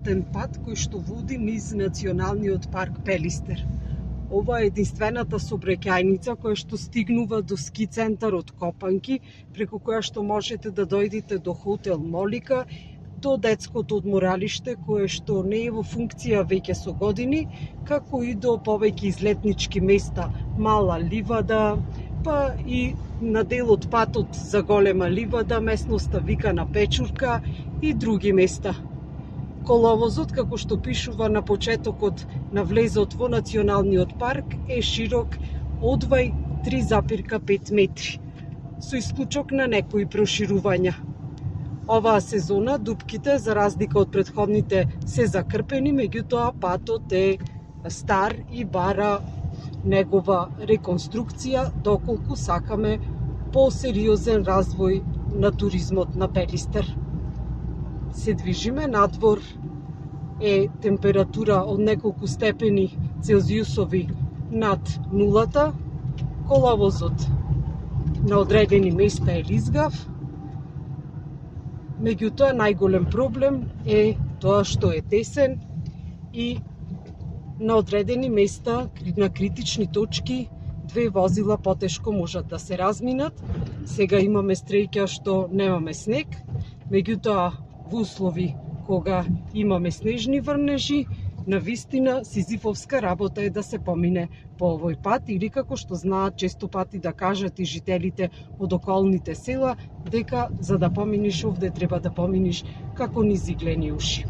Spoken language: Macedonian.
асфалтен пат кој што води низ Националниот парк Пелистер. Ова е единствената сообраќајница која што стигнува до ски центарот Копанки, преку која што можете да дојдете до хотел Молика, до детското одморалиште кое што не е во функција веќе со години, како и до повеќе излетнички места, Мала Ливада, па и на дел од патот за Голема Ливада, местноста викана Печурка и други места. Коловозот, како што пишува на почетокот на влезот во Националниот парк, е широк одвај 3,5 метри, со исклучок на некои проширувања. Оваа сезона дупките, за разлика од претходните, се закрпени, меѓутоа патот е стар и бара негова реконструкција, доколку сакаме посериозен развој на туризмот на Пелистер. Се движиме, надвор е температура од неколку степени Целзиусови над нулата, коловозот на одредени места е лизгав, меѓутоа најголем проблем е тоа што е тесен и на одредени места, на критични точки, две возила потешко можат да се разминат. Сега имаме стреќа што немаме снег, меѓутоа во услови кога имаме снежни врнежи, навистина сизифовска работа е да се помине по овој пат, или како што знаат често пати да кажат и жителите од околните села, дека за да поминиш овде треба да поминиш како низ иглени уши.